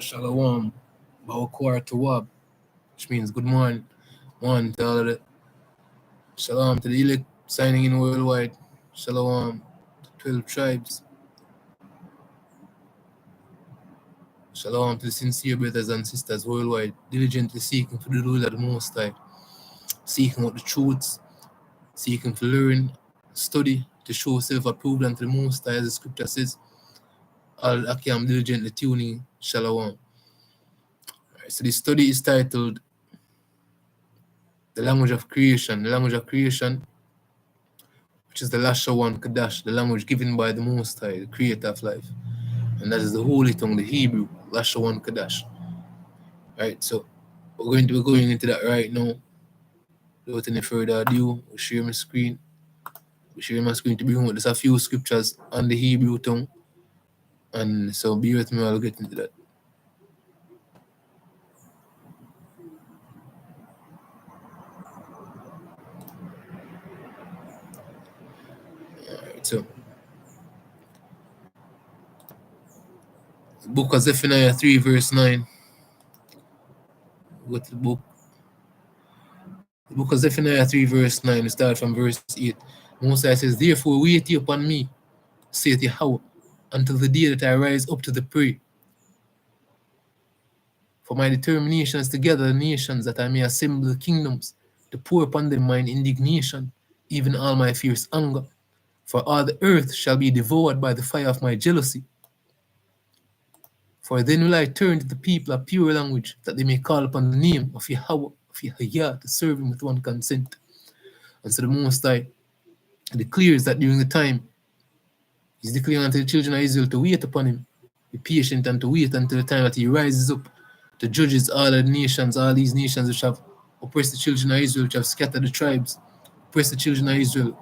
Shalom, Bawkwar Tawab, which means good morning. One to all of the Shalom to the elect signing in worldwide. Shalom to 12 tribes. Shalom to the sincere brothers and sisters worldwide, diligently seeking for the rule of the Most High, seeking out the truths, seeking to learn, study, to show self-approved unto the Most High, as the scripture says. All Akiyam diligently tuning. Shalom. Right, so the study is titled The Language of Creation. The language of creation, which is the LaShaWaN QaDaSh, the language given by the Most High, the creator of life. And that is the holy tongue, the Hebrew, LaShaWaN QaDaSh. Right, so we're going to be going into that right now. Without any further ado, we'll share my screen. We'll share my screen to bring out just a few scriptures on the Hebrew tongue. And so be with me while we get into that. Alright, so the book of Zephaniah 3, verse 9. Go to the book. The book of Zephaniah 3, verse 9. We start from verse 8. Moses says, "Therefore wait ye upon me, saith Yahweh, until the day that I rise up to the prey. For my determination is to gather the nations, that I may assemble the kingdoms, to pour upon them mine indignation, even all my fierce anger. For all the earth shall be devoured by the fire of my jealousy. For then will I turn to the people of pure language, that they may call upon the name of Yahweh, of Yahweh, to serve him with one consent." And so the Most High declares that during the time, he's declaring unto the children of Israel to wait upon him, be patient, and to wait until the time that he rises up to judge all of the nations, all these nations which have oppressed the children of Israel, which have scattered the tribes, oppressed the children of Israel,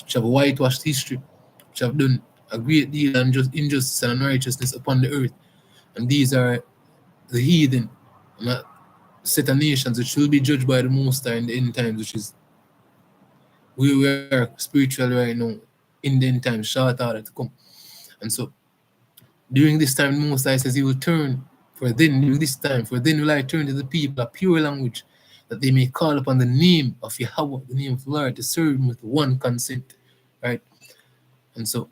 which have whitewashed history, which have done a great deal of injustice and unrighteousness upon the earth. And these are the heathen, and a set of nations which will be judged by the Most High in the end times, which is where we are spiritually right now, in the end times, short order to come. And so, during this time, the Most High says he will turn, during this time, for then will I turn to the people of pure language, that they may call upon the name of Yahweh, the name of the Lord, to serve him with one consent. Right? And so,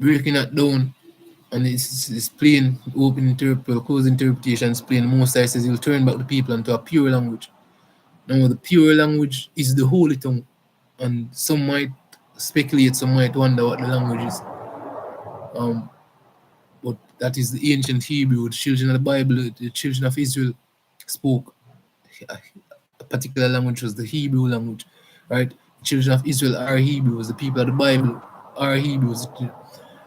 breaking that down, and it's plain, open closed interpretation, it's plain. The Most High says he will turn back the people into a pure language. Now, the pure language is the holy tongue, and some might speculate, some might wonder what the language is. But that is the ancient Hebrew. The children of the Bible, the children of Israel spoke a particular language, was the Hebrew language, right? The children of Israel are Hebrews. The people of the Bible are Hebrews.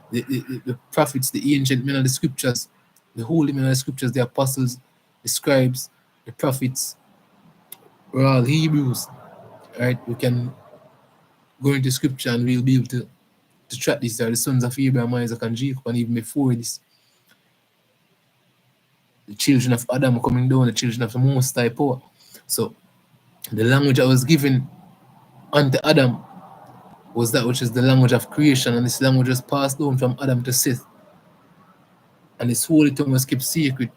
The prophets, the ancient men of the scriptures, the holy men of the scriptures, the apostles, the scribes, the prophets, were all Hebrews, right? We can go into scripture and we'll be able to track this. They are the sons of Abraham, Isaac, and Jacob, and even before this, the children of Adam coming down, the children of the Most High power. So the language that was given unto Adam was that which is the language of creation, and this language was passed down from Adam to Seth. And this holy tongue was kept secret.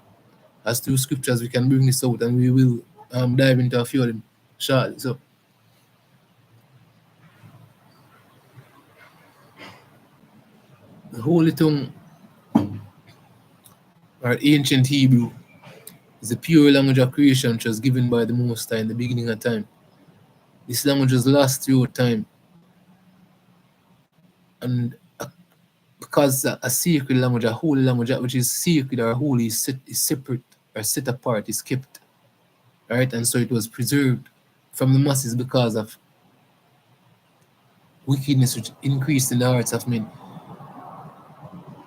As through scriptures, we can bring this out, and we will dive into a few of them shortly. So, the holy tongue, or ancient Hebrew, is the pure language of creation which was given by the Most High in the beginning of time. This language was lost throughout time. And because a sacred language, a holy language, that which is sacred or holy is separate or set apart, is kept. Right? And so it was preserved from the masses because of wickedness which increased in the hearts of men.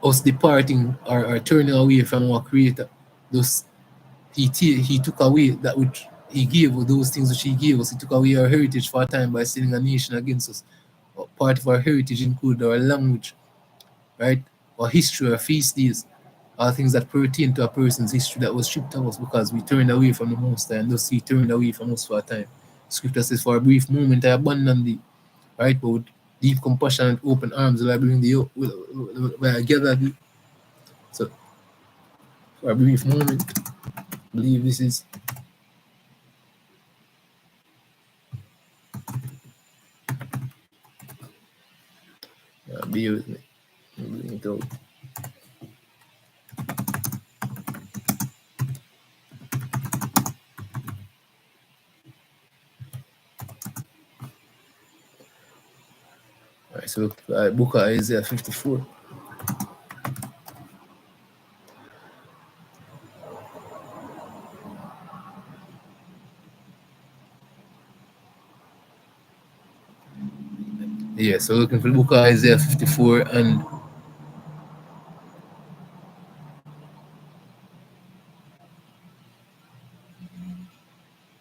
Us departing or turning away from our Creator. Thus, he took away that which he gave, those things which he gave us. He took away our heritage for a time by sending a nation against us. Part of our heritage included our language, right? Our history, our feast days, all things that pertain to a person's history that was stripped of us because we turned away from the Most High, and thus he turned away from us for a time. Scripture says, "For a brief moment I abandoned thee," right? But deep compassion and open arms will I bring the will I gather thee. So for a brief moment, I believe this is be with me. I'll bring it out. Alright, so book of Isaiah 54. Yeah, so looking for the book of Isaiah 54, and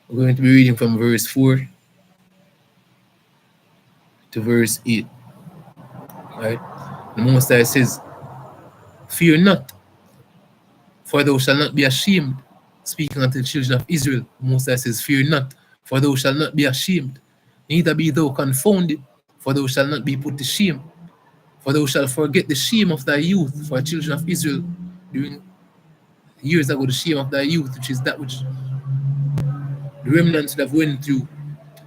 we're going to be reading from verse 4 to verse 8. Right? The Most High says, "Fear not, for thou shalt not be ashamed." Speaking unto the children of Israel, the Most High says, "Fear not, for thou shalt not be ashamed, neither be thou confounded, for thou shalt not be put to shame. For thou shalt forget the shame of thy youth." For the children of Israel, during years ago, the shame of thy youth, which is that which the remnants would have went through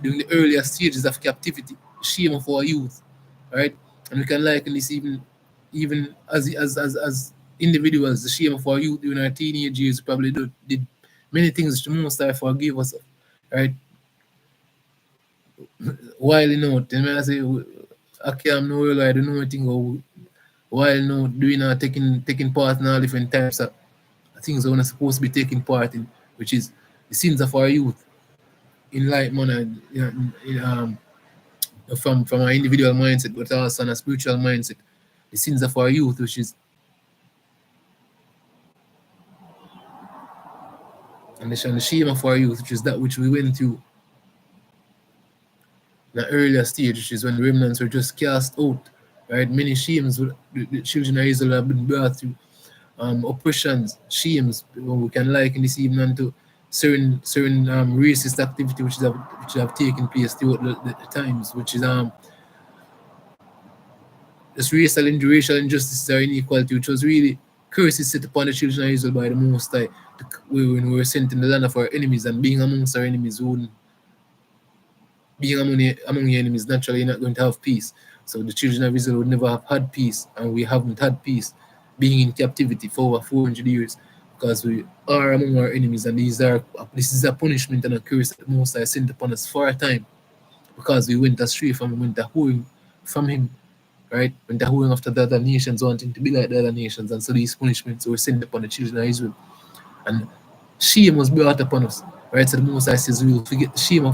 during the earlier stages of captivity, the shame of our youth, right? And we can liken this even as individuals, the shame of our youth during our teenage years. We probably did many things which the Most High forgive us, right? While I say, okay, I'm no real, I don't know anything, or while doing taking part in all different types of things that we're not supposed to be taking part in, which is the sins of our youth in like manner, from our individual mindset, but also on a spiritual mindset. The sins of our youth, which is and the shame of our youth, which is that which we went through in an earlier stage, which is when the remnants were just cast out. Right, many shames the children of Israel have been brought through, oppressions, shames. We can liken this even to certain racist activity which have taken place throughout the times, which is just racial injustice or inequality, which was really curses set upon the children of Israel by the Most High, when we were sent in the land of our enemies, and being amongst our enemies, being among your enemies, naturally you're not going to have peace. So the children of Israel would never have had peace, and we haven't had peace being in captivity for over 400 years, because we are among our enemies, and this is a punishment and a curse that the Most High sent upon us for a time, because we went astray from him, went whoring from him, right? Went whoring after the other nations, wanting to be like the other nations, and so these punishments were sent upon the children of Israel, and shame was brought upon us. Right, so the Most High says we will forget the shame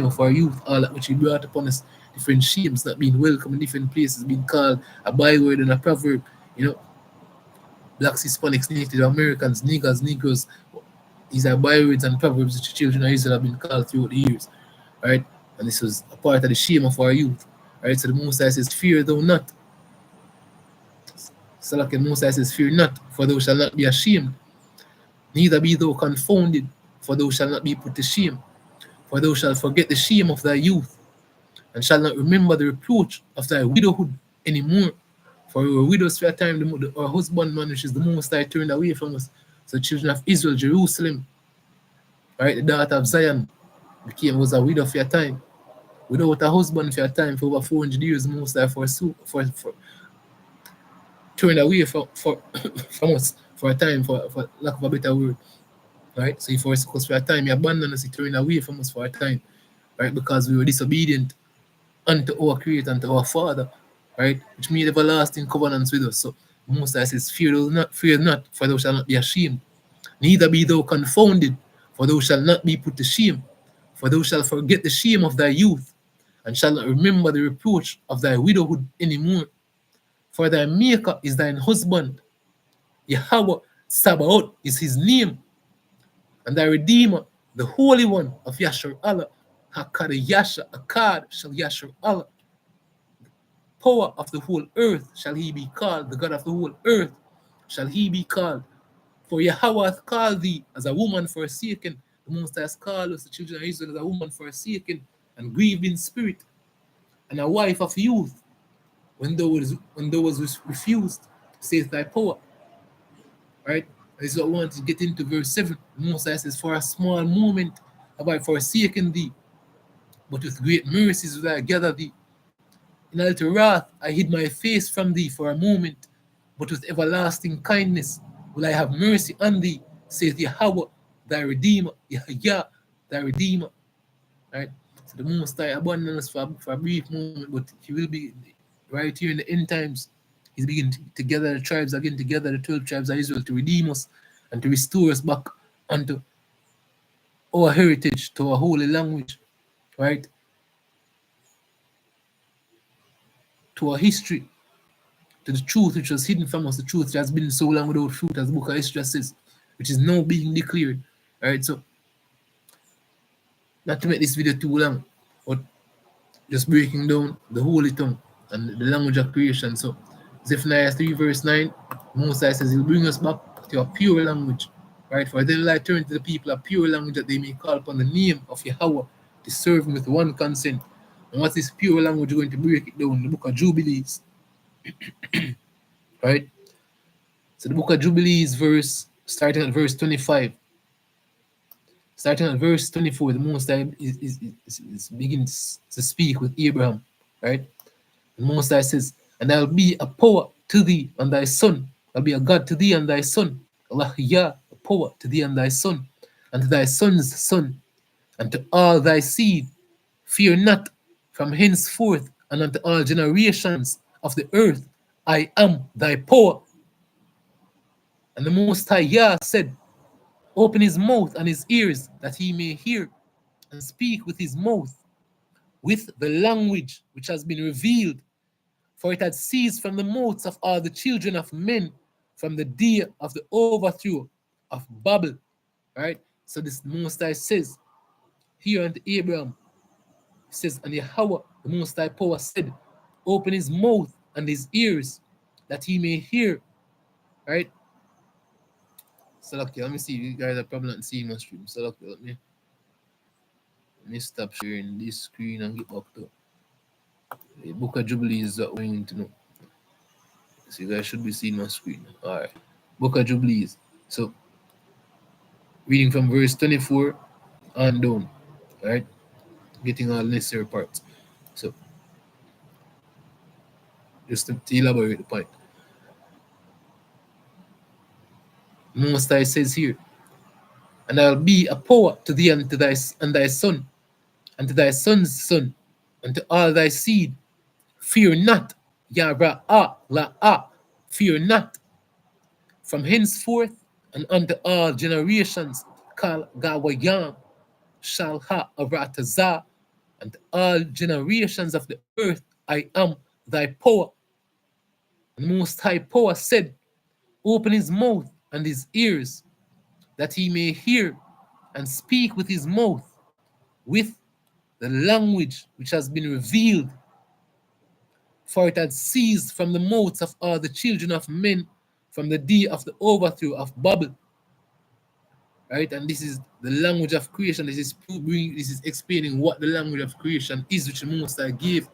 of our youth, all that which we brought upon us, different shames, not being welcome in different places, being called a byword and a proverb, blacks, Hispanics, Native Americans, niggers, Negroes. These are bywords and proverbs which the children of Israel have been called throughout the years, right? And this was a part of the shame of our youth, right? So the Most High says, "Fear thou not." So like the Most High says, "Fear not, for thou shalt not be ashamed, neither be thou confounded, for thou shalt not be put to shame. For thou shalt forget the shame of thy youth, and shalt not remember the reproach of thy widowhood anymore. For we were widows for a time, our husbandman, which is the Most High, turned away from us. So the children of Israel, Jerusalem, right, the daughter of Zion, was a widow for a time, without a husband for a time, for over 400 years. The Most High for turned away from us for a time, for lack of a better word. Right? So he forsook us for a time, he abandoned us, he turned away from us for a time, right? Because we were disobedient unto our Creator, unto our Father, right? Which made everlasting covenants with us. So Most High says, fear not, for thou shalt not be ashamed. Neither be thou confounded, for thou shalt not be put to shame. For thou shalt forget the shame of thy youth, and shalt not remember the reproach of thy widowhood anymore. For thy Maker is thine husband. Yahweh Sabaoth is his name, and thy Redeemer, the Holy One of Yashar Allah, HaKaDaSh, Akkad shall Yashar Allah. Power of the whole earth shall he be called, the God of the whole earth shall he be called. For Yahweh hath called thee as a woman forsaken. The Most High has called us, the children of Israel, as a woman forsaken and grieved in spirit. and a wife of youth, when thou was refused, saith thy power. Right? This is what I want to get into verse 7. The Most High says, for a small moment have I forsaken thee, but with great mercies will I gather thee. In a little wrath I hid my face from thee for a moment, but with everlasting kindness will I have mercy on thee, saith Yahweh, thy Redeemer, Yahweh, thy Redeemer. Right? So the Most High abandoned us for a brief moment, but he will be right here in the end times. He's beginning to gather the tribes again, together the 12 tribes of Israel to redeem us and to restore us back unto our heritage, to our holy language, right? To our history, to the truth which was hidden from us, the truth which has been so long without fruit, as the book of Esther says, which is now being declared. Right? So, not to make this video too long, but just breaking down the holy tongue and the language of creation. So, Zephaniah 3 verse 9, Moses says he'll bring us back to a pure language. Right? For then will I turn to the people a pure language that they may call upon the name of Yahweh to serve him with one consent. And what is pure language? We're going to break it down in the book of Jubilees. Right? So the book of Jubilees starting at verse 25. Starting at verse 24, the Most High is begins to speak with Abraham. Right? The Most High says, and I'll be a power to thee and thy son. I'll be a God to thee and thy son. Allah Yah, a power to thee and thy son, and to thy son's son, and to all thy seed. Fear not, from henceforth and unto all generations of the earth, I am thy power. And the Most High Yah said, open his mouth and his ears, that he may hear, and speak with his mouth, with the language which has been revealed. For it had ceased from the mouths of all the children of men from the day of the overthrow of Babel. Right? So this Most High says here unto Abraham, he says, and Yahweh, the Most High power, said, open his mouth and his ears, that he may hear. Right? So okay, let me see if you guys are probably not seeing my stream. So okay, let me stop sharing this screen and get back to the book of Jubilees is what we need to know. So you guys should be seeing my screen. Alright. Book of Jubilees. So reading from verse 24 on down. Alright. Getting all necessary parts. So just to elaborate the point. Most High says here, and I'll be a power to thee and to thy son, and to thy son's son, and to all thy seed. Fear not, Yara'ah, La'ah, fear not. From henceforth and unto all generations, Kal Gawayam, Shalha Aratazah, and to all generations of the earth, I am thy power. And the Most High power said, open his mouth and his ears, that he may hear and speak with his mouth, with the language which has been revealed. For it had ceased from the mouths of all the children of men from the day of the overthrow of Babel. Right? And this is the language of creation. This is explaining what the language of creation is, which the Most High gave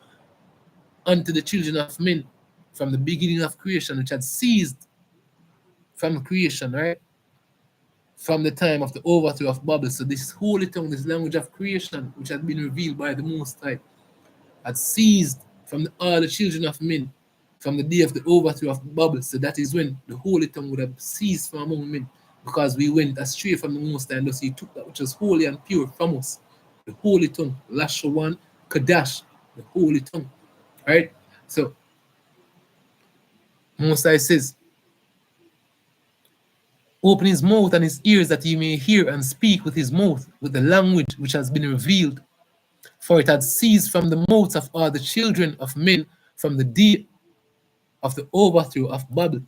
unto the children of men from the beginning of creation, which had ceased from creation, right? From the time of the overthrow of Babel. So this holy tongue, this language of creation, which had been revealed by the Most High, had ceased from all the children of men from the day of the overthrow of Babel. So that is when the holy tongue would have ceased from among men, because we went astray from the Most High, and thus he took that which was holy and pure from us. The holy tongue, LaShaWaN, QaDaSh, the holy tongue. Right? So Most High says, open his mouth and his ears, that he may hear and speak with his mouth, with the language which has been revealed. For it had ceased from the mouths of all the children of men from the day of the overthrow of Babel.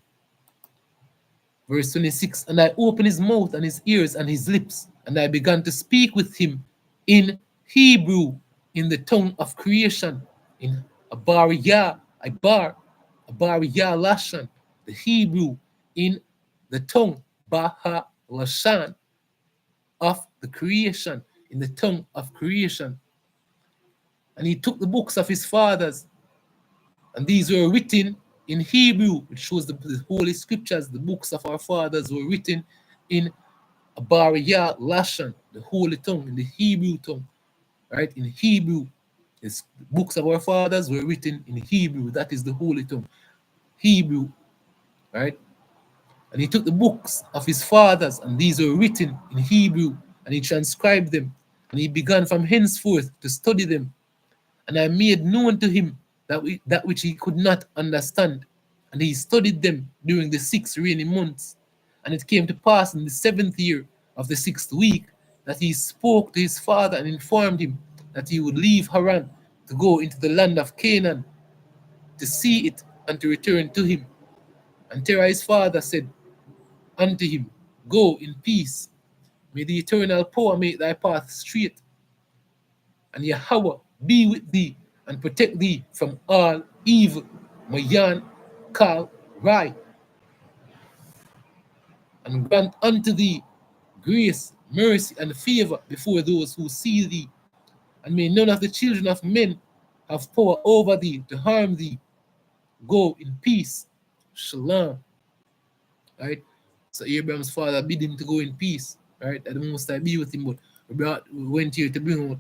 Verse 26, and I opened his mouth and his ears and his lips, and I began to speak with him in Hebrew, in the tongue of creation, in Abariyah, Abariyah Lashan, the Hebrew, in the tongue, Baha Lashan, of the creation, in the tongue of creation. And he took the books of his fathers, and these were written in Hebrew, which shows the holy scriptures, the books of our fathers were written in Abariyah Lashon, the holy tongue, in the Hebrew tongue, right? In Hebrew, the books of our fathers were written in Hebrew. That is the holy tongue, Hebrew, right? And he took the books of his fathers, and these were written in Hebrew, and he transcribed them, and he began from henceforth to study them. And I made known to him that which he could not understand. And he studied them during the 6 rainy months. And it came to pass in the 7th year of the 6th week that he spoke to his father and informed him that he would leave Haran to go into the land of Canaan to see it and to return to him. And Terah his father said unto him, Go in peace. May the eternal power make thy path straight, and Yahweh be with thee and protect thee from all evil. Mayan Kal Rai, and grant unto thee grace, mercy, and favor before those who see thee. And may none of the children of men have power over thee to harm thee. Go in peace. Shalom. Right? So Abraham's father bid him to go in peace. Right? That the Most High be with him. But we went here to bring out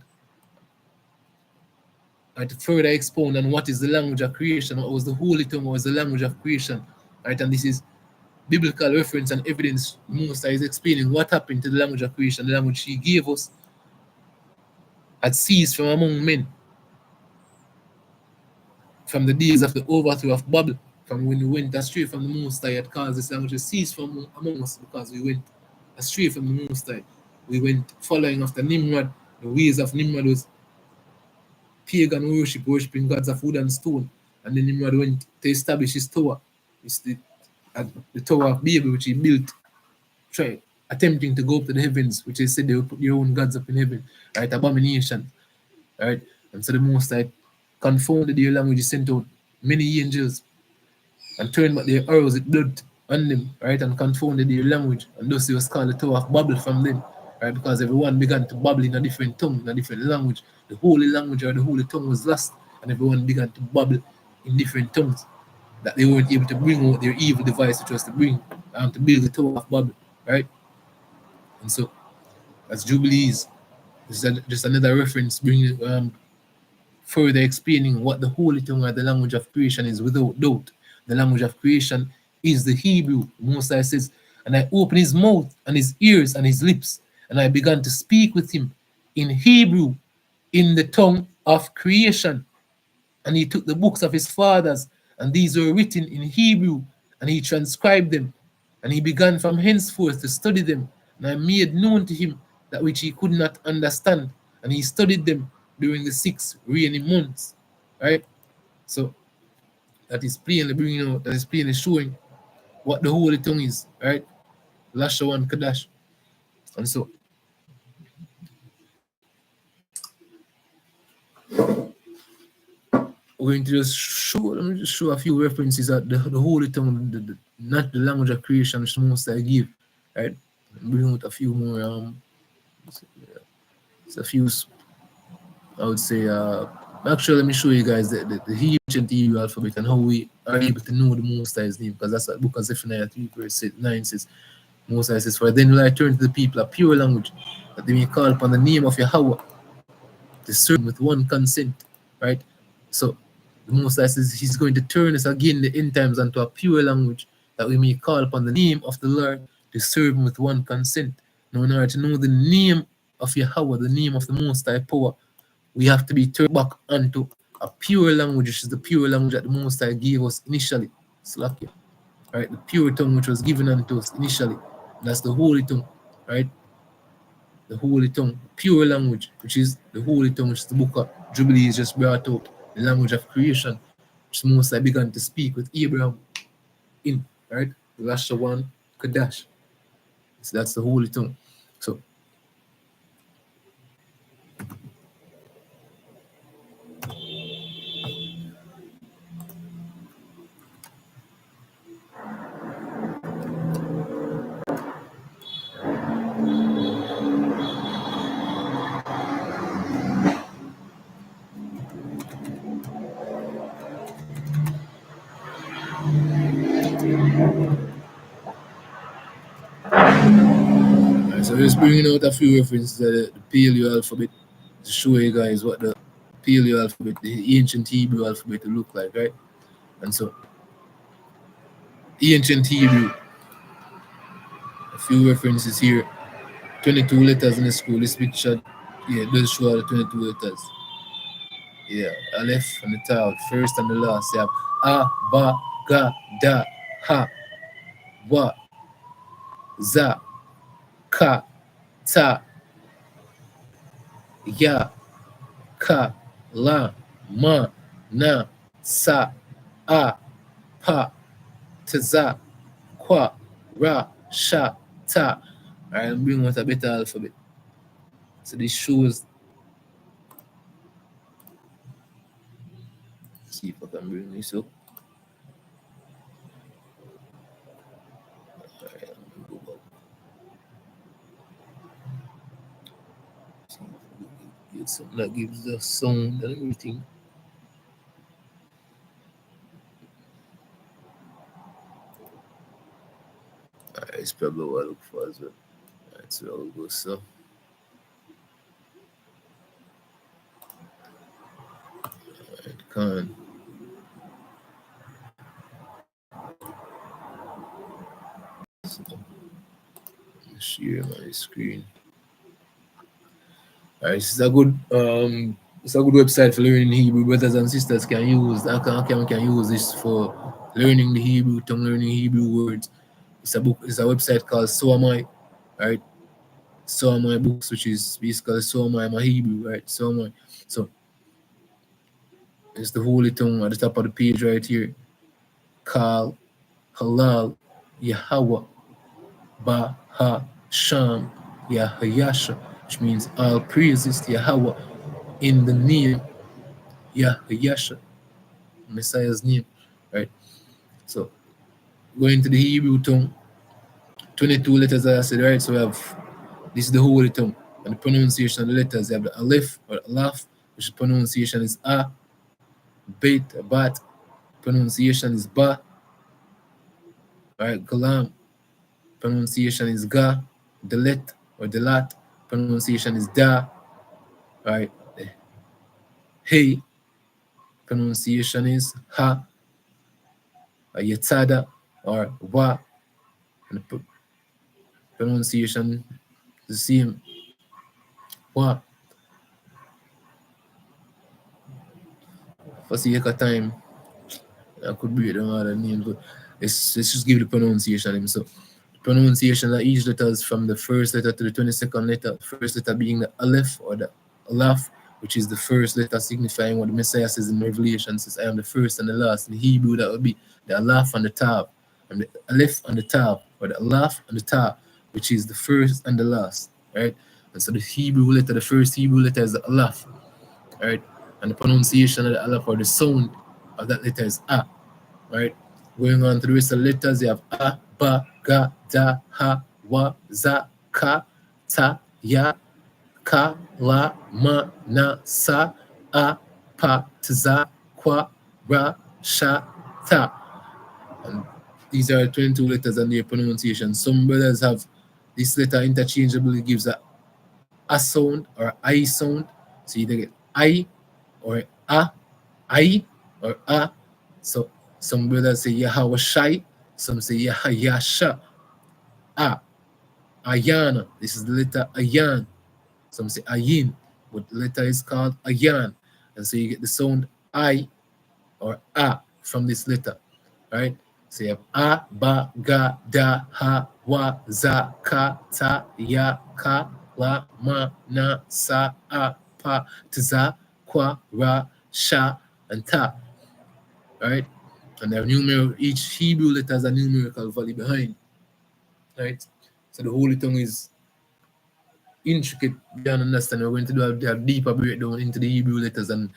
and to further expound on what is the language of creation, what was the holy tongue, what was the language of creation. Right? And this is biblical reference and evidence. Most High is explaining what happened to the language of creation. The language he gave us had ceased from among men from the days of the overthrow of Babel, from when we went astray from the Most High, had caused this language to cease from among us because we went astray from the Most High. We went following after Nimrod. The ways of Nimrod was pagan worship, worshipping gods of wood and stone. And then Nimrod went to establish his tower. It's the Tower of Babel, which he built, attempting to go up to the heavens, which they said they would put their own gods up in heaven, right? Abomination, right? And so the Most High confounded their language, he sent out many angels and turned back their arrows with blood on them, right? And confounded their language. And thus it was called the Tower of Babel from them, right? Because everyone began to babble in a different tongue, in a different language. The holy language or the holy tongue was lost, and everyone began to babble in different tongues that they weren't able to bring out their evil device, which was to bring to build the Tower of Babel, right? And so, as Jubilees, this is just another reference bringing further explaining what the holy tongue or the language of creation is without doubt. The language of creation is the Hebrew. Moses says, and I opened his mouth and his ears and his lips, and I began to speak with him in Hebrew, in the tongue of creation. And he took the books of his fathers, and these were written in Hebrew, and he transcribed them. And he began from henceforth to study them. And I made known to him that which he could not understand. And he studied them during the 6 rainy months. Right? So that is plainly bringing out, that is plainly showing what the holy tongue is. Right? LaShaWaN QaDaSh. And so we're going to just show, let me just show a few references at the holy tongue, not the language of creation, which the Most High give, right? Bring out a few more, it's a few, I would say, actually, let me show you guys the ancient Hebrew alphabet and how we are able to know the Most High's name, because that's what the book of Zephaniah 3 verse 9 says. Most High says, For then will I turn to the people a pure language, that they may call upon the name of Yahweh, to serve with one consent, right? So the Most High says he's going to turn us again the end times unto a pure language, that we may call upon the name of the Lord to serve him with one consent. Now, in order to know the name of Yahweh, the name of the Most High power, we have to be turned back unto a pure language, which is the pure language that the Most High gave us initially. Slakia, right? The pure tongue which was given unto us initially. That's the holy tongue, right? The holy tongue, pure language, which is the holy tongue, which is the book of Jubilees just brought out, the language of creation, which the Most High began to speak with Abraham in, right? LaShaWaN QaDaSh. So that's the holy tongue. So Alright, so just bringing out a few references to the Paleo alphabet to show you guys what the Paleo alphabet, the ancient Hebrew alphabet, will look like, right? And so, ancient Hebrew, a few references here. 22 letters in the school. This picture, yeah, does show the 22 letters. Yeah, Aleph and the Tav, first and the last. You have A, Ba, Ga, Da, Ha, Wa, Za, Ka, Ta, Ya, Ka, La, Ma, Na, Sa, A, Pa, Tza, Kwa, Ra, Sha, Ta. Alright, I'm bringing out a better alphabet. So this shows. See if I can bring this up. Alright, I'm gonna go back. Get something that gives the sound and everything. Alright, it's probably what I look for as well. Alright, so I'll go so. Alright, can share my screen. Alright, this is a good it's a good website for learning Hebrew. Brothers and sisters can use can use this for learning the Hebrew tongue, learning Hebrew words. It's a book, it's a website called So Am I, right? So Am I books, which is basically So Am I, my Hebrew, right? So Am I. So it's the holy tongue at the top of the page right here. Kal, Halal, Yahweh, Ba, Ha, Sham, Yahayasha, which means all praises to Yahweh in the name Yahayasha, Messiah's name, right? So going to the Hebrew tongue, 22 letters as I said, right? So we have this is the holy tongue, and the pronunciation of the letters. You have the Aleph or Alaf, which pronunciation is A, Beit, Bat, pronunciation is Ba, right? Kalam, pronunciation is Ga, Dalet or Dalat, pronunciation is Da, right? Hey, pronunciation is Ha, Yetada or Wa, and the pronunciation is the same, Wa. For sake of time, I could break down all the names, but let's just give the pronunciation. So, the pronunciation of each letter is from the first letter to the 22nd letter. First letter being the Aleph or the Alaf, which is the first letter signifying what the Messiah says in Revelation, says, I am the first and the last. In Hebrew, that would be the Alaf and the Tav, and the Aleph and the Tav, or the Alaf and the Tav, which is the first and the last, right? And so the Hebrew letter, the first Hebrew letter is the Alaf, right? And the pronunciation of the Aleph or the sound of that letter is A, right? Going on to the rest of the letters, you have A, Ba, Ga, Da, Ha, Wa, Za, Ka, Ta, Ya, Ka, La, Ma, Na, Sa, A, Pa, Tza, Kwa, Ra, Sha, Ta. And these are 22 letters and their pronunciation. Some brothers have this letter interchangeably gives a sound or I sound. So you either get I or I or A. So some brothers say Yahweh Shai, some say Yahayasha, A, Ayana. This is the letter Ayan. Some say Ayin, but the letter is called Ayan. And so you get the sound I or A from this letter, right? So you have A, Ba, Ga, Da, Ha, Wa, Za, Ka, Ta, Ya, Ka, La, Ma, Na, Sa, A, Pa, Tza, Kwa, Ra, Sha, and Ta, right? And there are numerical, each Hebrew letter has a numerical value behind, right? So the holy tongue is intricate beyond understanding. We're going to do a deeper breakdown into the Hebrew letters and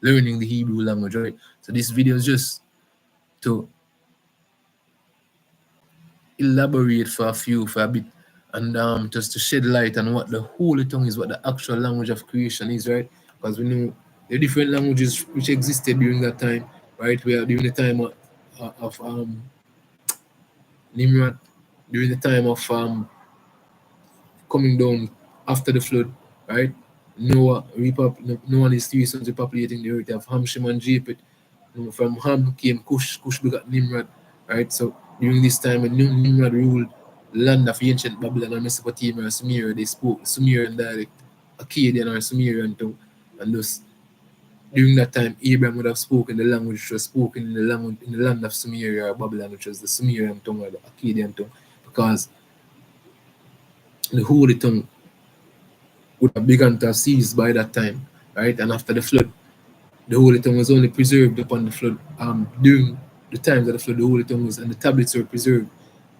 learning the Hebrew language, right? So this video is just to elaborate for a bit, and just to shed light on what the holy tongue is, what the actual language of creation is, right? Because we know the different languages which existed during that time, right? We are during the time of Nimrod, during the time of coming down after the flood, right? Noah and his three sons repopulating the earth. You have Ham, Shem, and Japheth. From Ham came Cush, Cush begot Nimrod, right? So during this time when Nimrod ruled the land of ancient Babylon and Mesopotamia and Sumeria, they spoke Sumerian dialect, Akkadian or Sumerian tongue, and thus during that time Abraham would have spoken the language which was spoken in the land of Sumeria or Babylon, which was the Sumerian tongue or the Akkadian tongue, because the holy tongue would have begun to cease by that time, right? And after the flood, the holy tongue was only preserved upon the flood. During the times of the flood, the holy tongue was, and the tablets were preserved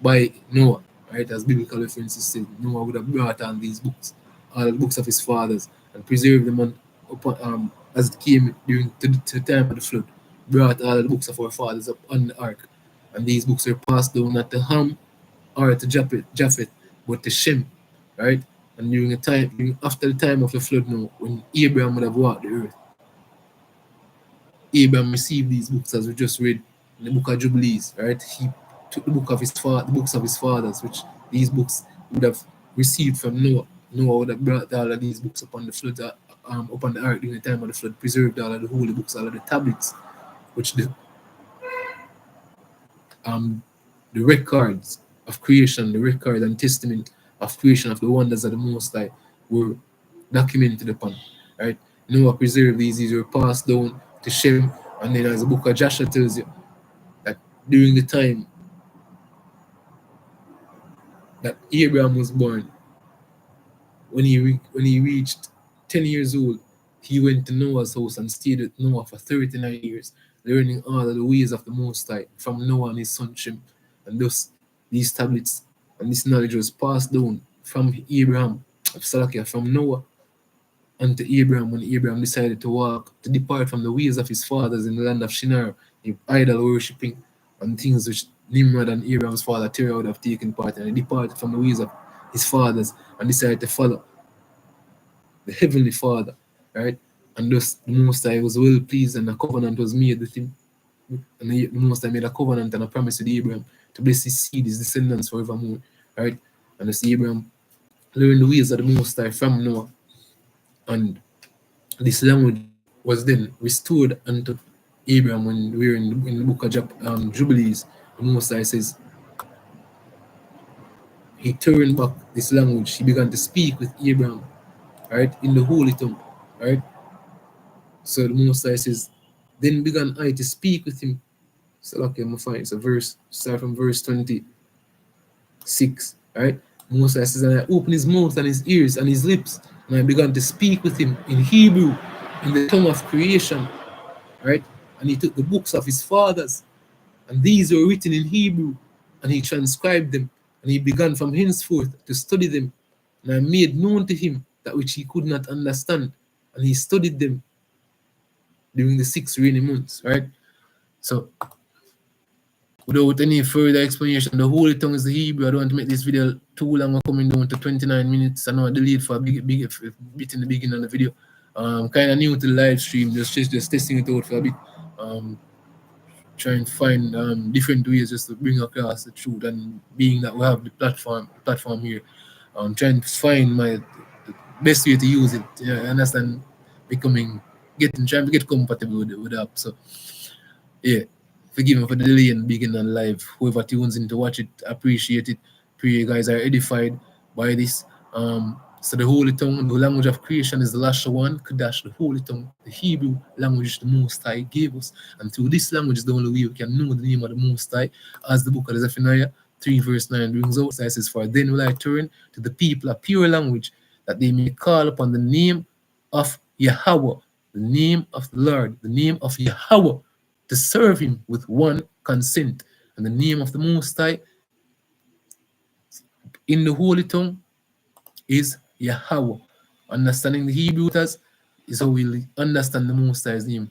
by Noah, right? As biblical references say, Noah would have brought on these books, all the books of his fathers, and preserved them as it came during to the time of the flood. Brought all the books of our fathers up on the ark, and these books were passed down not to Ham or to Japheth, but to Shem, right? And during the time, after the time of the flood, now when Abraham would have walked the earth, Abraham received these books as we just read in the book of Jubilees, right? He took the books of his fathers, which these books would have received from Noah. Noah would have brought all of these books upon the flood, upon the ark during the time of the flood, preserved all of the holy books, all of the tablets, which um the records of creation, the record and testament of creation of the wonders of the Most High were documented upon, right? Noah preserved these were passed down to Shem, and then as the book of Joshua tells you, that during the time that Abraham was born, when he reached 10 years old, he went to Noah's house and stayed with Noah for 39 years, learning all of the ways of the Most High from Noah and his son Shem. And thus, these tablets and this knowledge was passed down from from Noah unto Abraham when Abraham decided to depart from the ways of his fathers in the land of Shinar, the idol worshipping and things which Nimrod and Abraham's father Terah would have taken part in. And he departed from the ways of his fathers and decided to follow the Heavenly Father, right? And thus the Most High was well pleased, and a covenant was made with him. And the Most High made a covenant and a promise with Abraham to bless his seed, his descendants forevermore, right? And thus Abraham learned the ways of the Most High from Noah. And this language was then restored unto Abraham when we were in the book of Jubilees. The Most High says, he turned back this language, he began to speak with Abraham, right, in the holy tongue, right? So the Most High says, then began I to speak with him. So okay, I'm gonna find it's a verse, start from verse 26, right? Most High says, and I opened his mouth and his ears and his lips, and I began to speak with him in Hebrew, in the tongue of creation, right? And he took the books of his fathers, and these were written in Hebrew, and he transcribed them, and he began from henceforth to study them. And I made known to him that which he could not understand, and he studied them during the 6 rainy months, right? So, without any further explanation, the holy tongue is the Hebrew. I don't want to make this video too long. We're coming down to 29 minutes. I know I delayed for a bit in the beginning of the video. Kind of new to the live stream, just testing it out for a bit. Try and find different ways just to bring across the truth, and being that we have the platform here, trying to find the best way to use it. Yeah, I understand trying to get compatible with the app. So yeah, forgive me for the delay in beginning live. Whoever tunes in to watch it, appreciate it. Pray you guys are edified by this. So the holy tongue, the language of creation is the LaShaWaN, QaDaSh, the holy tongue, the Hebrew language the Most High gave us. And through this language is the only way we can know the name of the Most High, as the book of Zephaniah 3 verse 9 brings out. So it says, for then will I turn to the people a pure language, that they may call upon the name of Yahweh, the name of the Lord, the name of Yahweh, to serve him with one consent. And the name of the Most High in the holy tongue is Yahweh. Understanding the Hebrew letters is how we understand the Most High's name.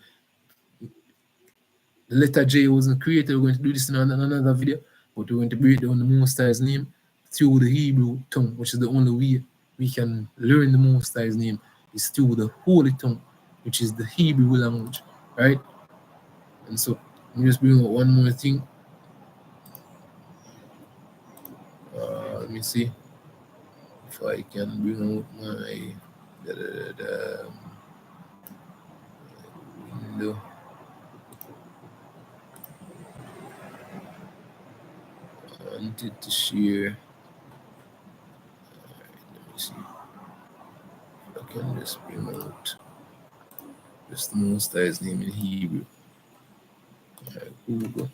The letter J wasn't created. We're going to do this in another video, but we're going to break down the Most High's name through the Hebrew tongue, which is the only way we can learn the Most High's name, is through the holy tongue, which is the Hebrew language, right? And so, let me just bring out one more thing. let me see if I can bring out my window. I wanted to share. Let me see if I can just bring out just the Most High's name in Hebrew. Alright, Google.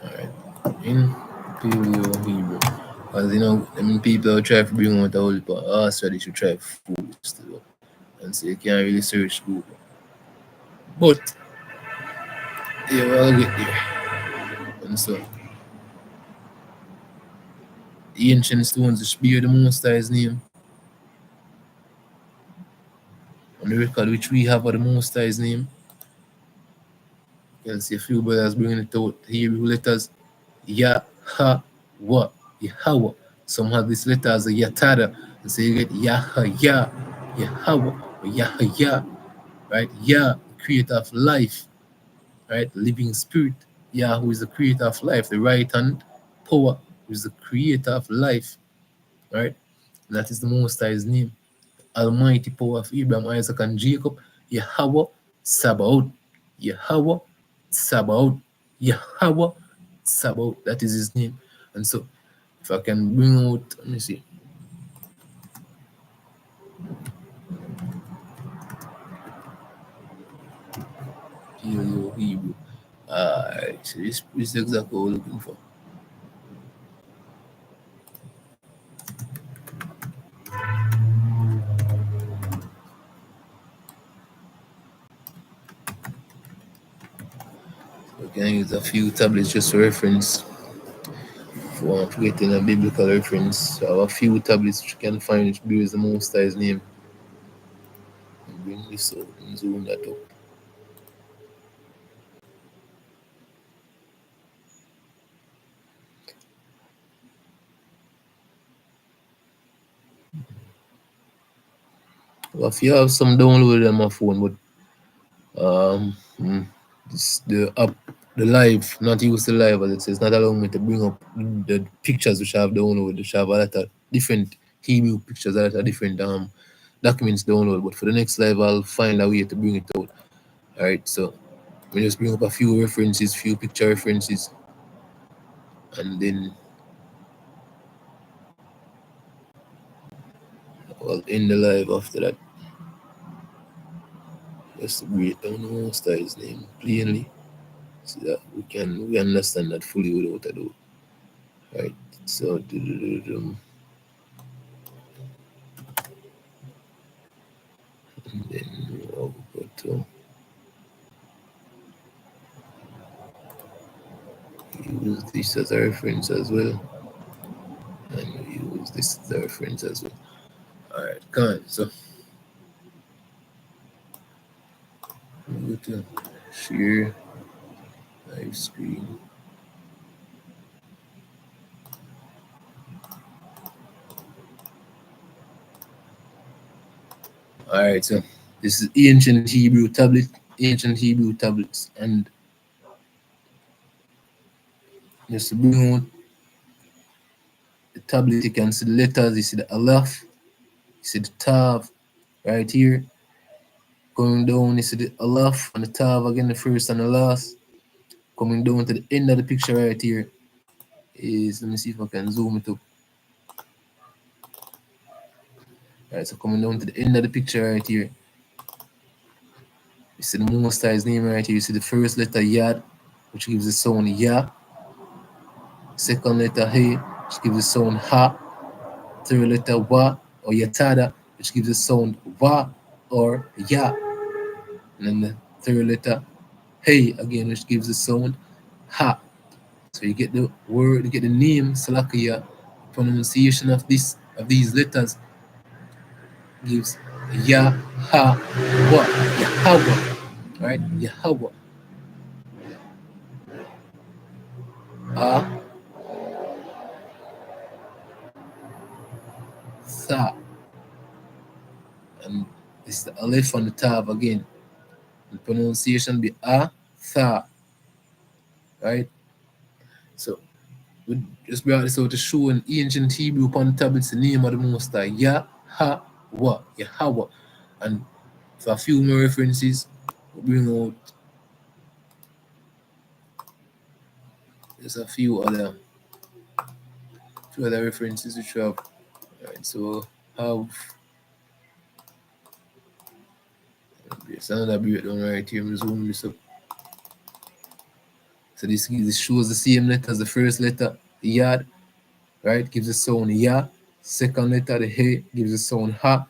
Alright, in Paleo Hebrew. Because I mean, people try to bring out a whole lot of answer, they should try to fool this stuff. And so you can't really search Google. But yeah, I'll get there. And so the ancient stones which bear the Most High's name, on the record which we have of the Most High's name, you can see a few brothers bringing it out. Hebrew letters Ya, Ha, Wa, Yahweh. Some have this letter as a Yatada, and so you get Yahya, Yahweh, or Yahya, right? Yah, creator of life, right? Living spirit. Yah, who is the creator of life, the right hand power, who is the creator of life, right? And that is the Most High's name. Almighty power of Abraham, Isaac, and Jacob, Yahweh Sabaoth. Yahweh Sabaoth. Yahweh Sabaoth. That is his name. And so, if I can bring out, let me see. Paleo Hebrew. So this is exactly what we're looking for. We can use a few tablets just for reference. If you want to get in a biblical reference, so I have a few tablets which you can find which bears the Most High's name. Bring this out and zoom that up. Well, if you have some downloaded on my phone, but the app, the live, not use the live as it says, not allowing me to bring up the pictures which I have downloaded, which have a lot of different Hebrew pictures, a lot of different documents downloaded. But for the next live, I'll find a way to bring it out. All right, so we just bring up a few references, few picture references, and then I'll end the live after that. Just to break down the Most High's name plainly, so that we understand that fully without a doubt. Right. So and then we'll go to use this as a reference as well, and we use this as a reference as well. All right, come on. So we'll go to share live screen. All right, so this is ancient Hebrew tablets, and just to bring out the tablet, you can see the letters. You see the Aleph, you see the Tav right here. Going down, you see the Aleph and the Tav again, the first and the last. Coming down to the end of the picture right here is, let me see if I can zoom it up. Alright, so coming down to the end of the picture right here, you see the Most High's name right here. You see the first letter Yad, which gives the sound Ya. Second letter He, which gives the sound Ha. Third letter Wa or Yatada, which gives the sound Wa or Ya. And then the third letter He again, which gives the sound Ha. So you get the word, you get the name Salakia. Pronunciation of these letters gives Yahweh, Yahweh, right? Yahweh. A, Tha. And this is the Aleph and the Tav again. The pronunciation be A, Tha. Right? So we just brought this out to show in ancient Hebrew upon the tablets the name of the Most High. Yahweh. Yahweh. And for a few more references, we bring out there's a few other references which we have. Right, so have there's another breakdown right here. I'm zooming this up. So this shows the same letter as the first letter, the Yad, right? Gives the sound Ya. Second letter, the He, gives the sound Ha.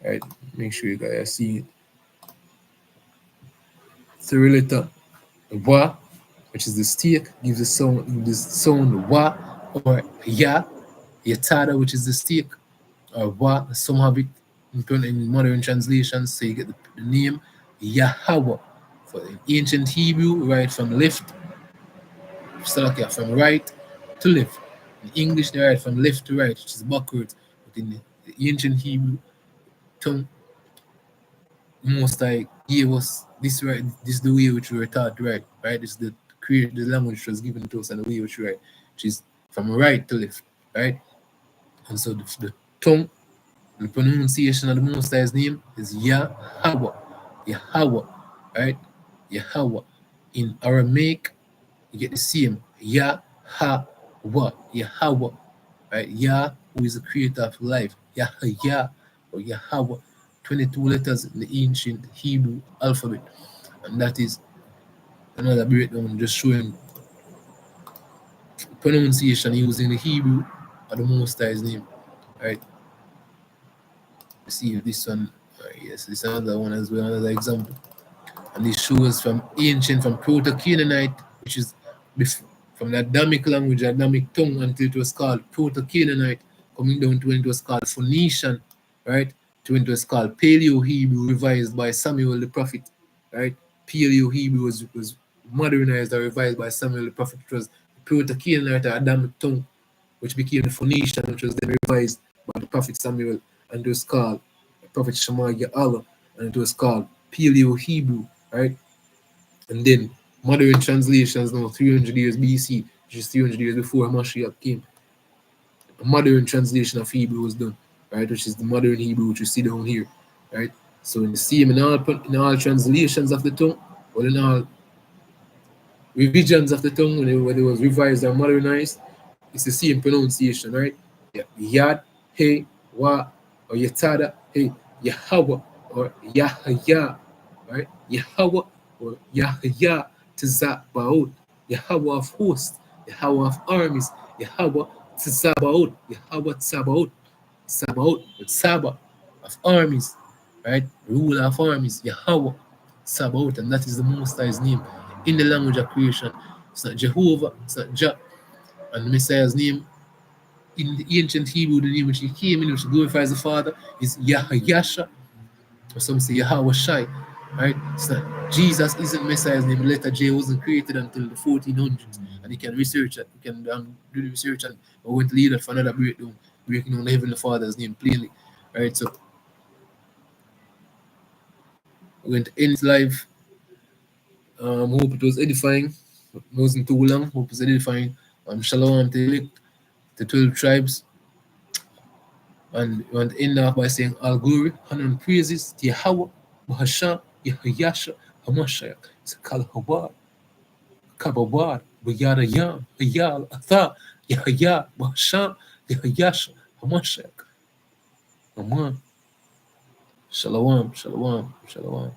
Right? Make sure you guys are seeing it. Third letter, Wa, which is the steak, gives the sound Wa, or Ya. Yatada, which is the steak, or Wa. Some have it in modern translations, so you get the name Yahweh. For in ancient Hebrew, right from left, from right to left. In English, they write from left to right, which is backwards. But in the ancient Hebrew tongue, Most High gave us this right. This is the way which we were taught to write. Right, this is the language which was given to us and the way which we write, which is from right to left. Right, and so the tongue, the pronunciation of the Most High's name is Yahweh. Yahweh. Right, Yahweh. In Aramaic, you get the same Yahweh, Yahweh, right? Yah, who is the creator of life, Yahya or Yahweh, 22 letters in the ancient Hebrew alphabet, and that is another breakdown just showing pronunciation using the Hebrew of the Most High's name, right? Let's see if this one, yes, this is another one as well, another example. And this shows from Proto-Canaanite, which is from the Adamic language, Adamic tongue, until it was called Proto-Canaanite, coming down to when it was called Phoenician, right? To when it was called Paleo-Hebrew, revised by Samuel the prophet, right? Paleo-Hebrew was modernized or revised by Samuel the prophet, which was Proto-Canaanite or Adamic tongue, which became the Phoenician, which was then revised by the prophet Samuel, and it was called Prophet Shema Allah, and it was called Paleo-Hebrew, right? And then modern translations now 300 years BC, which is 300 years before Mashiach came. A modern translation of Hebrew was done, right? Which is the modern Hebrew, which you see down here, right? So in the same in all translations of the tongue, or in all revisions of the tongue, when it was revised or modernized, it's the same pronunciation, right? Yeah. Yad, He, Wa, or Yatada, He, Yahweh, or Yahya, right? Yahweh or Yahya Tzabaoth, Yahweh of hosts, Yahweh of armies, Yahweh Tzabaoth, Yahweh Tzabaoth, Sabaoth, Saba of armies, right? Ruler of armies, Yahweh Sabaoth, and that is the Most High's name in the language of creation. It's not Jehovah, it's not Jah, and the Messiah's name in the ancient Hebrew, the name which he came in, which glorifies the Father, is Yahayasha, or some say Yahweh Shai, right? So Jesus isn't Messiah's name. The letter J wasn't created until the 1400s, and you can research it. You can do the research, and we're going to lead us for another breakdown, breaking down the Heavenly Father's name plainly, right? So we're going to end this live. Hope it was edifying. It wasn't too long. Hope it's edifying. Shalom to the 12 tribes. And we want to end off by saying all glory, honor, and praises to Yahweh, Bahasham, Yahayasha, Hamashiach. It's a Kalhabad, Kababad, Bayada Yam, Ayal, Atha, Yahaya, Bahasham, Yahayasha, Hamashiach. Aman. Shalom, shalom, shalom.